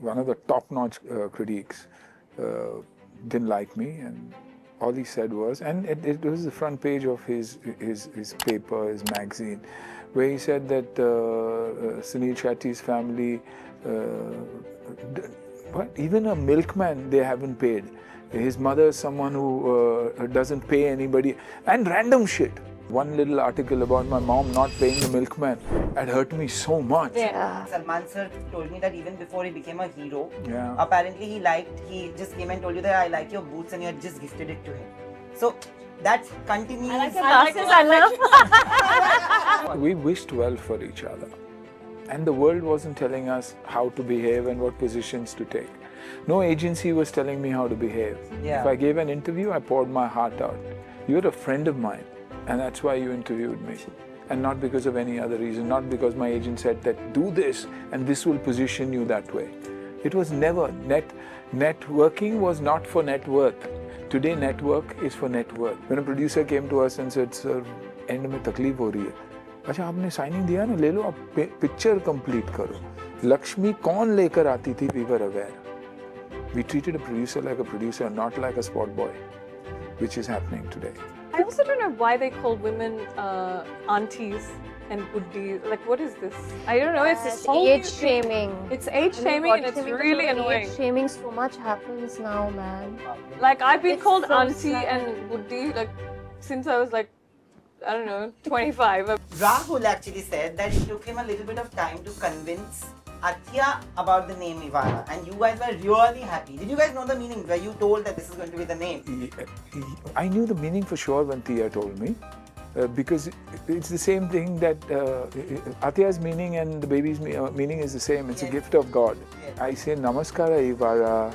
one of the top-notch critics, didn't like me, and all he said was, and it was the front page of his paper, his magazine, where he said that Suniel Shetty's family, but even a milkman they haven't paid. His mother is someone who doesn't pay anybody, and random shit. One little article about my mom not paying the milkman had hurt me so much. Yeah. Salman sir told me that even before he became a hero, Yeah. apparently he just came and told you that I like your boots and you had just gifted it to him. So that continues. We wished well for each other, and the world wasn't telling us how to behave and what positions to take. No agency was telling me how to behave. Yeah. If I gave an interview, I poured my heart out. You're a friend of mine, and that's why you interviewed me, and not because of any other reason, not because my agent said that do this and this will position you that way. It was never. Networking was not for net worth. Today network is for net worth. When a producer came to us and said, sir, end में तकलीफ हो रही है, अच्छा आपने signing दिया ना, ले लो, आप पिक्चर कंप्लीट करो. लक्ष्मी कौन लेकर आती थी, we were aware. We treated a producer like a producer, not like a spot boy, which is happening today. I also don't know why they call women aunties and buddhis. Like, what is this? I don't know. It's this whole age shaming. It's age shaming, and it's really annoying. Age shaming so much happens now, man. Like, I've been It's called so auntie sad. and buddhi like since I was like, I don't know, 25. Rahul actually said that it took him a little bit of time to convince Athiya about the name Evvarah, and you guys were really happy. Did you guys know the meaning? Were you told that this is going to be the name? I knew the meaning for sure when Tia told me, because it's the same thing that Athiya's meaning and the baby's meaning is the same. It's a gift of God. I say Namaskara Evaarah.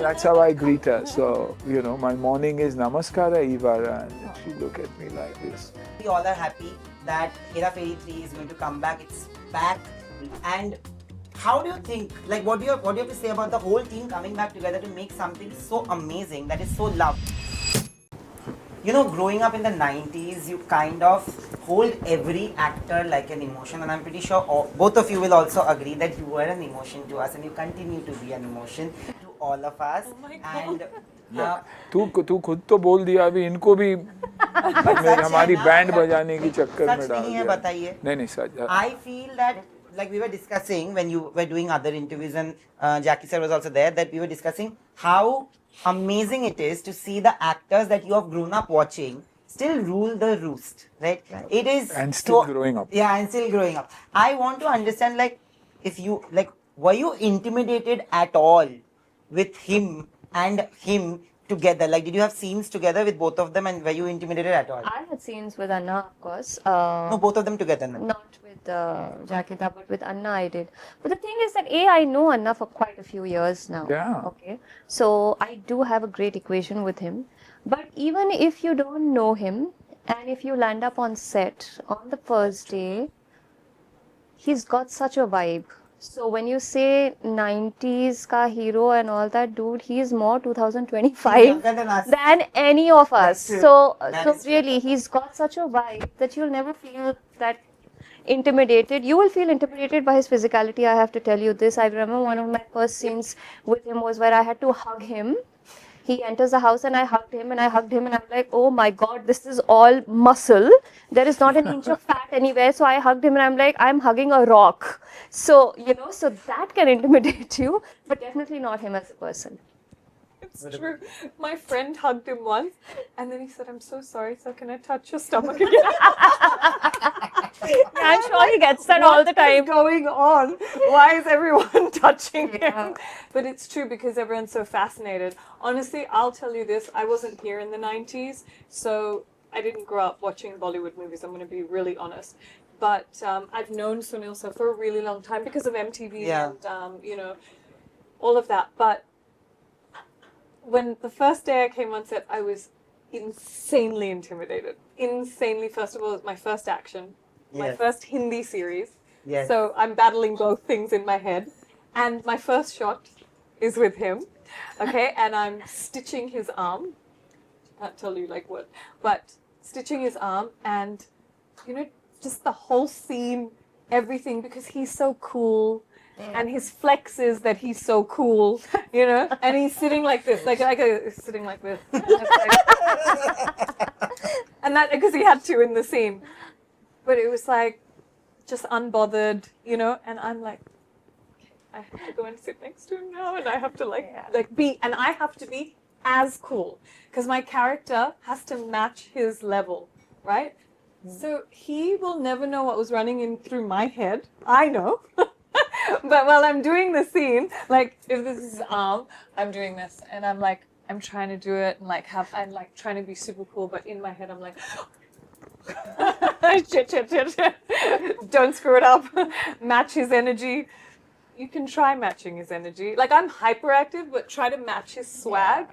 That's how I greet her. So, my morning is Namaskara Evaarah, and she look at me like this. We all are happy that Hera Fairy 3 is going to come back. It's back. And how do you think, like what do you have to say about the whole team coming back together to make something so amazing that is so loved? Growing up in the 90s, you kind of hold every actor like an emotion, and I'm pretty sure both of you will also agree that you were an emotion to us and you continue to be an emotion to all of us. Oh my God. And तू खुद तो बोल दिया, अभी इनको भी हमारी band बजाने की चक्कर में सच डाल नहीं है, दिया. बताइए. नहीं सच. I feel that, like we were discussing when you were doing other interviews, and Jackie sir was also there, that we were discussing how amazing it is to see the actors that you have grown up watching still rule the roost, right? It is And still growing up. Yeah, and still growing up. I want to understand, like, if you, like, were you intimidated at all with him and him together? Like, did you have scenes together with both of them, and were you intimidated at all? I had scenes with Anna, of course. No, both of them together. No? Not with Jackie, but with Anna I did. But the thing is that I know Anna for quite a few years now. Yeah. Okay. So I do have a great equation with him. But even if you don't know him, and if you land up on set on the first day, he's got such a vibe. So when you say 90s ka hero and all that, dude, he's more 2025 Younger than us. than any of us. That's true. So That so is true. really, he's got such a vibe that you'll never feel that intimidated. You will feel intimidated by his physicality. I have to tell you this. I remember one of my first scenes with him was where I had to hug him. He enters the house and I hugged him and I'm like, oh my God, this is all muscle. There is not an inch of fat anywhere. So I hugged him and I'm like, I'm hugging a rock. So, so that can intimidate you, but definitely not him as a person. It's true. My friend hugged him once, and then he said, "I'm so sorry, sir. Can I touch your stomach again?" I'm sure he gets that all the time. What's going on? Why is everyone touching him? But it's true because everyone's so fascinated. Honestly, I'll tell you this. I wasn't here in the 90s, so I didn't grow up watching Bollywood movies. I'm going to be really honest. But I've known Suniel sir for a really long time because of MTV and, all of that. But when the first day I came on set, I was insanely intimidated. Insanely. First of all, it was my first action. My first Hindi series. Yes. So I'm battling both things in my head. And my first shot is with him. Okay, and I'm stitching his arm. I can't tell you like what. But stitching his arm and, just the whole scene, everything, because he's so cool and his flex is that he's so cool, you know, and he's sitting like this, sitting like this. And that because he had to in the scene. But it was like just unbothered, you know, and I'm like, okay, I have to go and sit next to him now, and I have to I have to be as cool because my character has to match his level, right? So he will never know what was running in through my head. I know. But while I'm doing the scene, like if this is his arm, I'm doing this, and I'm like, I'm trying to do it, and I'm like trying to be super cool, but in my head I'm like, shit. Don't screw it up. Match his energy. You can try matching his energy. Like I'm hyperactive, but try to match his swag.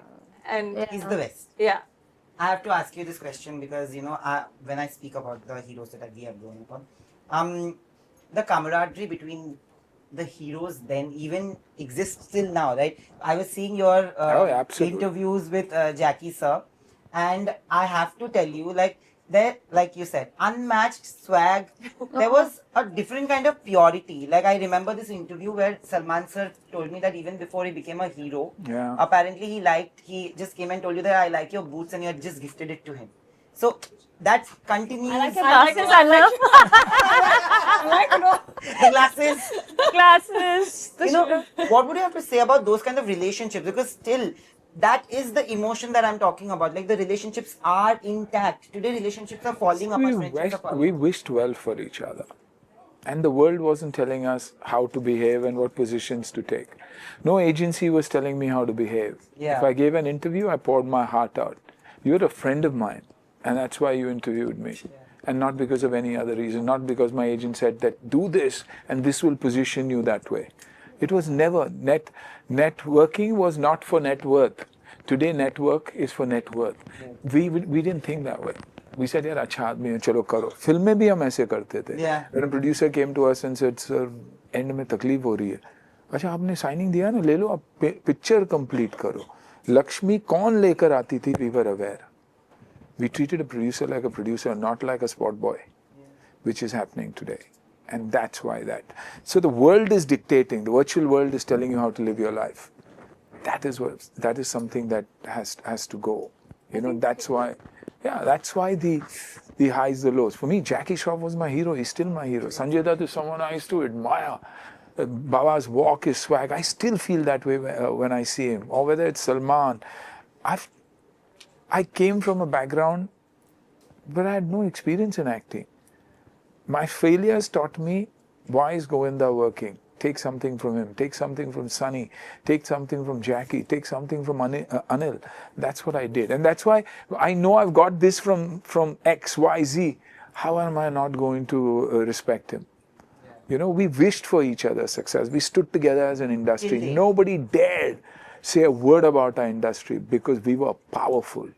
And he's the best. Yeah. I have to ask you this question because, you know, when I speak about the heroes that we have grown upon, the camaraderie between the heroes then even exists still now, right? I was seeing your interviews with Jackie sir, and I have to tell you, like you said, unmatched swag. There was a different kind of purity. Like I remember this interview where Salman sir told me that even before he became a hero, apparently he just came and told you that I like your boots and you had just gifted it to him. So that continues. Glasses. You know, what would you have to say about those kind of relationships? Because still, that is the emotion that I'm talking about. Like the relationships are intact. Today, relationships are falling apart. We wished well for each other. And the world wasn't telling us how to behave and what positions to take. No agency was telling me how to behave. Yeah. If I gave an interview, I poured my heart out. You're a friend of mine, and that's why you interviewed me. Yeah. And not because of any other reason, not because my agent said that do this and this will position you that way. It was never. Networking was not for net worth. Today, network is for net worth. We didn't think that way. We said, yaar, acha aadmi hai, chalo karo. Film mein bhi hum aise karte the. Yeah. When a producer came to us and said, sir, end mein takleef ho rahi hai. अच्छा आपने signing दिया ना, ले लो आप picture complete करो. लक्ष्मी कौन लेकर आती थी, we were aware. We treated a producer like a producer, not like a spot boy, which is happening today. And that's why that. So the world is dictating, the virtual world is telling you how to live your life. That is something that has to go. You know, that's why the highs, the lows. For me, Jackie Shroff was my hero, he's still my hero. Sanjay Dutt is someone I used to admire. Baba's walk, his swag, I still feel that way when I see him. Or whether it's Salman. I came from a background, but I had no experience in acting. My failures taught me, why is Govinda working? Take something from him, take something from Sunny, take something from Jackie, take something from Anil. That's what I did. And that's why I know I've got this from X, Y, Z. How am I not going to respect him? You know, we wished for each other's success. We stood together as an industry. Indeed. Nobody dared say a word about our industry because we were powerful.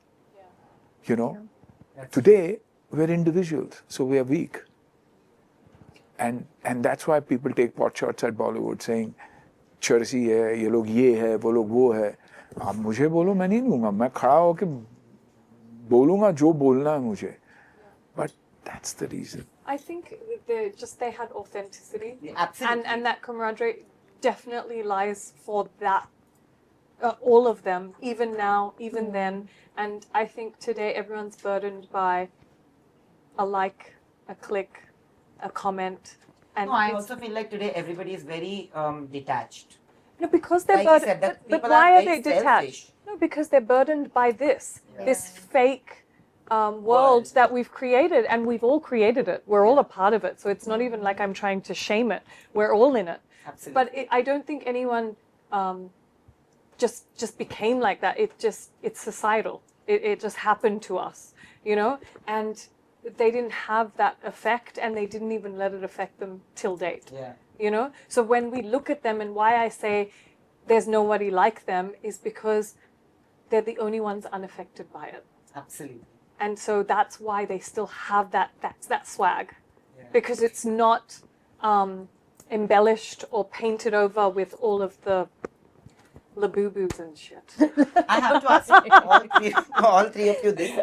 You know, today we're individuals, so we are weak. And that's why people take pot shots at Bollywood saying, Charsi hai, ye log ye hai, wo log wo hai. Aap mujhe bolo, main nahi lunga. Main khada hoke bolunga jo bolna hai mujhe. But that's the reason. I think they had authenticity. Yeah, absolutely. And that camaraderie definitely lies for that. All of them, even now, even then. And I think today everyone's burdened by a like, a click, a comment. And no, I also feel like today everybody is very detached. No, because they're like burdened. But why are they detached? Selfish. No, because they're burdened by this fake world that we've created, and we've all created it. We're all a part of it. So it's not even like I'm trying to shame it. We're all in it. Absolutely. But I don't think anyone just became like that. It's societal. It just happened to us, you know, and they didn't have that effect, and they didn't even let it affect them till date. Yeah. You know, so when we look at them, and why I say there's nobody like them is because they're the only ones unaffected by it. Absolutely. And so that's why they still have that swag, because it's not embellished or painted over with all of the laboo-boos and shit. I have to ask all three of you this.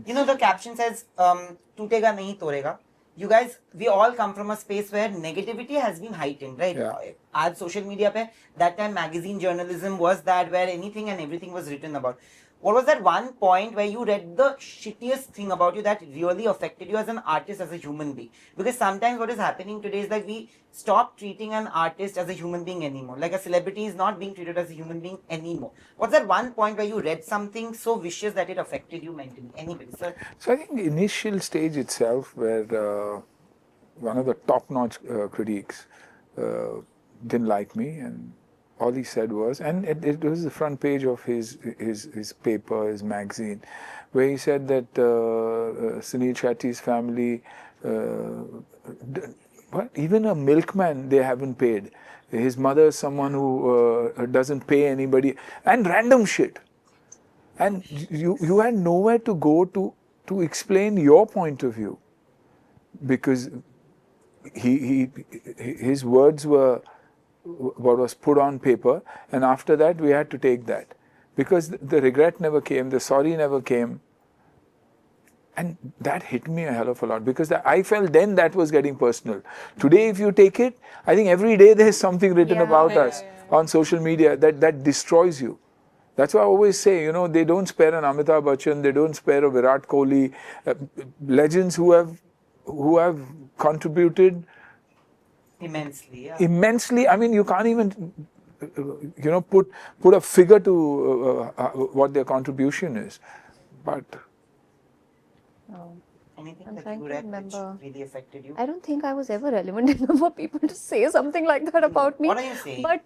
You know, the caption says, "Tootega nahi torega." you guys, we all come from a space where negativity has been heightened, right? Yeah. As social media pe, that time magazine journalism was that where anything and everything was written about. What was that one point where you read the shittiest thing about you that really affected you as an artist, as a human being? Because sometimes what is happening today is that we stop treating an artist as a human being anymore. Like a celebrity is not being treated as a human being anymore. What's that one point where you read something so vicious that it affected you mentally? Anybody, sir? So I think the initial stage itself, where one of the top-notch critics didn't like me, and all he said was, and it was the front page of his paper, his magazine, where he said that Suniel Shetty's family, even a milkman they haven't paid. His mother is someone who doesn't pay anybody, and random shit. And you had nowhere to go to explain your point of view, because his words were what was put on paper, and after that we had to take that, because the regret never came, the sorry never came, and that hit me a hell of a lot, because I felt then that was getting personal. Today if you take it, I think every day there's something written about us on social media that destroys you. That's why I always say, you know, they don't spare an Amitabh Bachchan, they don't spare a Virat Kohli, legends who have contributed Immensely, yeah. Immensely. I mean, you can't even, you know, put a figure to what their contribution is. But Anything I'm that trying you to read which remember. really affected you? I don't think I was ever relevant enough for people to say something like that about me. What are you saying? But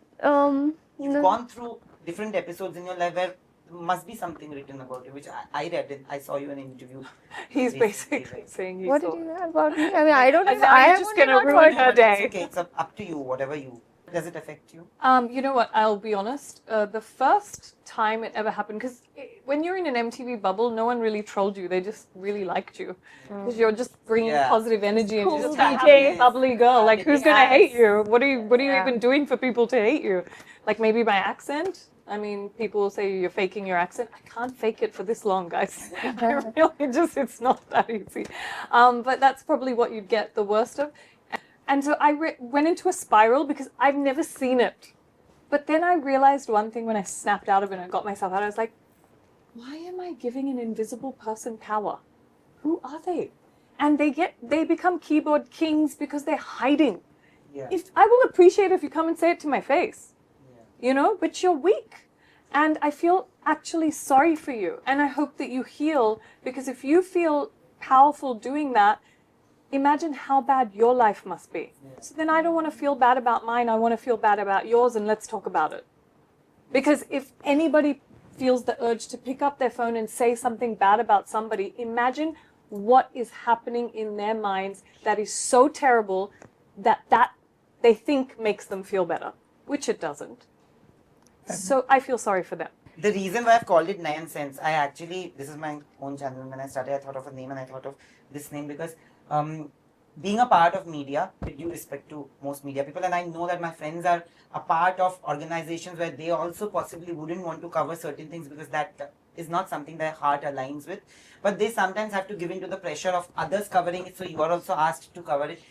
You've no. gone through different episodes in your life where there must be something written about you, which I read it. I saw you in an interview. He's Basically, basically right. saying you What saw. did you know about me? I mean, I don't And know. now I you're have just only gonna not ruin heard her It's day. okay, it's up to you, whatever you. Does it affect you? You know what? I'll be honest. The first time it ever happened, because when you're in an MTV bubble, no one really trolled you. They just really liked you, because you're just bringing Yeah. positive energy and Cool you're just DJ. a happy, bubbly girl. Like, who's gonna hate you? What are you Yeah. even doing for people to hate you? Like maybe my accent. I mean, people will say you're faking your accent. I can't fake it for this long, guys. I really it's not that easy. But that's probably what you'd get the worst of. And so I went into a spiral because I've never seen it. But then I realized one thing when I snapped out of it and got myself out. I was like, why am I giving an invisible person power? Who are they? And they become keyboard kings because they're hiding. Yeah. If I will appreciate if you come and say it to my face, you know, but you're weak. And I feel actually sorry for you. And I hope that you heal, because if you feel powerful doing that, imagine how bad your life must be. So then I don't want to feel bad about mine. I want to feel bad about yours, and let's talk about it. Because if anybody feels the urge to pick up their phone and say something bad about somebody, imagine what is happening in their minds that is so terrible that they think makes them feel better, which it doesn't. So I feel sorry for them. The reason why I've called it Nayansense, this is my own channel. When I started, I thought of a name, and I thought of this name because being a part of media, with due respect to most media people, and I know that my friends are a part of organizations where they also possibly wouldn't want to cover certain things because that is not something their heart aligns with. But they sometimes have to give in to the pressure of others covering it, so you are also asked to cover it.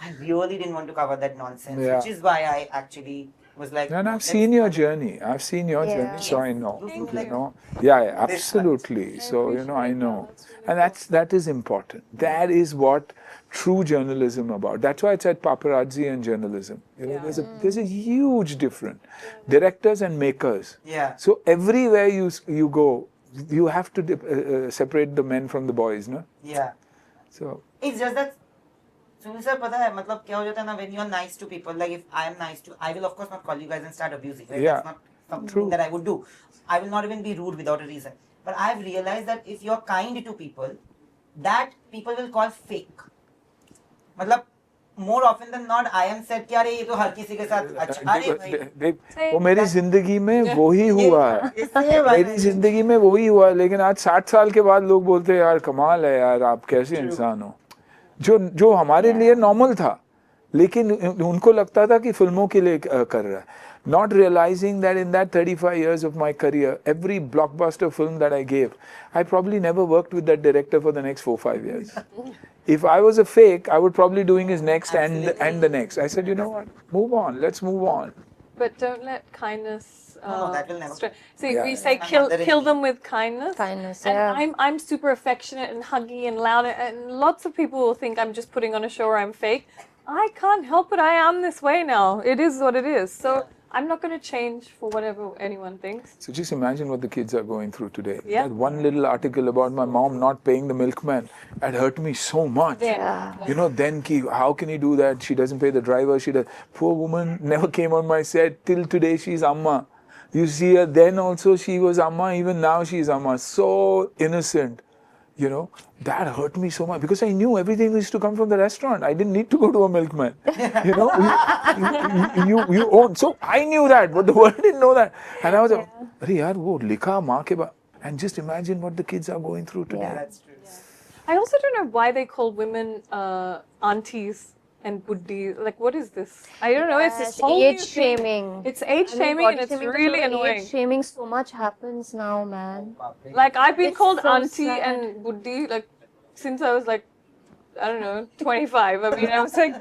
I really didn't want to cover that nonsense, which is why I actually was like, and I've seen your journey. I've seen your journey, so I know. Thank You you. know, yeah, absolutely. So you know, I know, and that is important. That is what true journalism about. That's why it's at paparazzi and journalism. You know, there's a huge difference. Directors and makers. Yeah. So everywhere you go, you have to separate the men from the boys, no? Yeah. So It's just that, Sunil sir, पता है मतलब क्या हो जाता है ना, when you are nice to people, like if I am nice to, I will of course not call you guys and start abusing. Right? Yeah. That's not something that I would do. I will not even be rude without a reason. But I have realized that if you're kind to people, that people will call fake. मतलब more often than not, I am said कि अरे ये तो हर किसी के साथ अच्छा अरे भाई वो मेरी जिंदगी में वही हुआ है, मेरी जिंदगी में वही हुआ है, लेकिन आज 60 साल के बाद लोग बोलते हैं यार कमाल है यार, आप कैसे इंसान हो, जो हमारे लिए नॉर्मल था, लेकिन उनको लगता था कि फिल्मों के लिए कर रहा है, not realizing that in that 35 years of my career, every blockbuster film that I gave, I probably never worked with that director for the next 4-5 years. If I was a fake, I would probably doing his next and the next. I said, you know what? Move on. Let's move on. But don't let kindness. No, that will never. See, Yeah. we say My kill mother-in-law. them with kindness. Kindness, And yeah. I'm super affectionate and huggy and loud, and lots of people will think I'm just putting on a show or I'm fake. I can't help it. I am this way now. It is what it is. So I'm not going to change for whatever anyone thinks. So just imagine what the kids are going through today. Yeah. That one little article about my mom not paying the milkman had hurt me so much. Yeah. You know, then how can he do that? She doesn't pay the driver. She does. Poor woman never came on my set till today. She's Amma. You see her. Then also she was Amma. Even now she's Amma. So innocent. You know, that hurt me so much because I knew everything used to come from the restaurant. I didn't need to go to a milkman. You know, you own. So I knew that, but the world didn't know that. And I was like, "Arey yaar, wo likha maa ke ba." And just imagine what the kids are going through today. That's true. I also don't know why they call women aunties and buddhis. Like, what is this? I don't know. It's this It's whole new age thing. shaming. It's age I mean, shaming body and it's shaming, but really you know, annoying. Age shaming so much happens now, man. Like, I've been It's called so auntie sad. and buddhi like since I was like, I don't know, 25. I mean, I was like,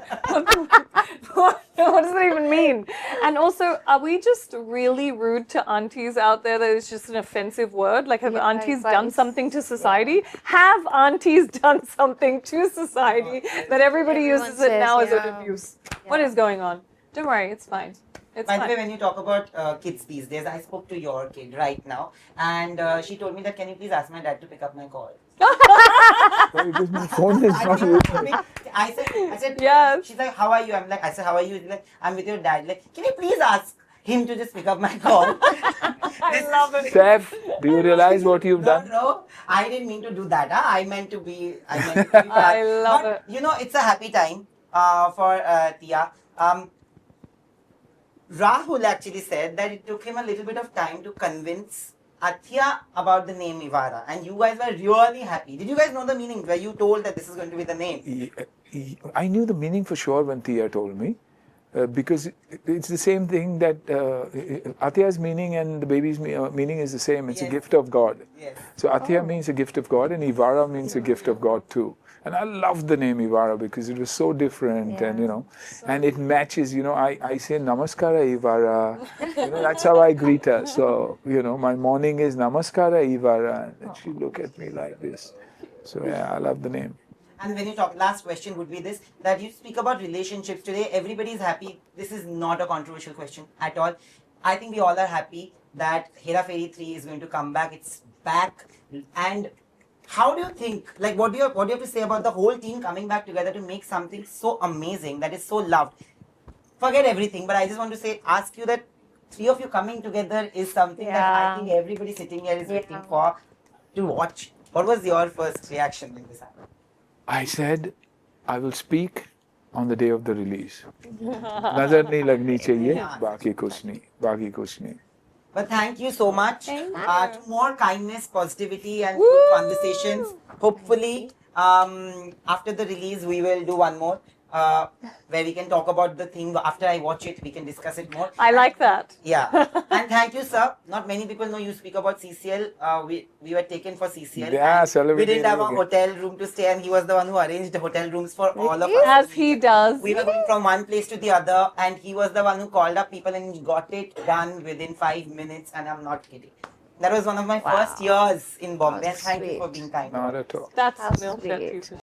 what does that even mean? And also, are we just really rude to aunties out there that it's just an offensive word? Like, have Yeah, aunties but done it's- something to society? Have aunties done something to society that everybody Everyone uses it says, now as an yeah. abuse? What is going on? Don't worry, it's fine. It's By the way, fine. when you talk about kids these days, I spoke to your kid right now, and she told me that, can you please ask my dad to pick up my call? Sorry, because my phone is not working. I said, Yes. She's like, how are you? I'm like, I said, how are you? She's like, I'm with your dad. Like, can you please ask him to just pick up my call? I love it. Steph, do you realize what you've No, done? no, I didn't mean to do that. Huh? I meant to be. Fun. I love but, it. You know, it's a happy time for Tia. Rahul actually said that it took him a little bit of time to convince Athiya about the name Evvarah, and you guys were really happy. Did you guys know the meaning? Were you told that this is going to be the name? I knew the meaning for sure when Thea told me. Because it's the same thing that Athiya's meaning and the baby's meaning is the same. It's a Yes. gift of God. Yes. So Athiya means a gift of God and Evaarah means a gift of God too. And I loved the name Evaarah because it was so different and you know, and it matches, you know, I say Namaskara Evaarah, you know, that's how I greet her. So, you know, my morning is Namaskara Evaarah and she look at me like this. So yeah, I love the name. And when you talk, last question would be this, that you speak about relationships today, everybody is happy. This is not a controversial question at all. I think we all are happy that Hera Fairy 3 is going to come back. It's back. And how do you think, like what do you have to say about the whole team coming back together to make something so amazing that is so loved? Forget everything, but I just want to ask you that three of you coming together is something that I Yeah. think everybody sitting here is waiting Yeah. for to watch. What was your first reaction when this happened? I said, I will speak on the day of the release. Nazar nahi lagni chahiye, baki kuch nahi, baki kuch nahi. But thank you so much. Thank To more kindness, positivity, and good conversations. Hopefully, after the release, we will do one more where we can talk about the thing. After I watch it, we can discuss it more. I like that. Yeah. And thank you, sir. Not many people know you speak about CCL. We were taken for CCL. Yeah, and celebrity we didn't have a again. hotel room to stay, and he was the one who arranged the hotel rooms for all of us. As he does. We were going from one place to the other, and he was the one who called up people and got it done within 5 minutes, and I'm not kidding. That was one of my first years in Bombay, and That's thank you for sweet. being kind. Not at all. That's That's Suniel great. Shetty.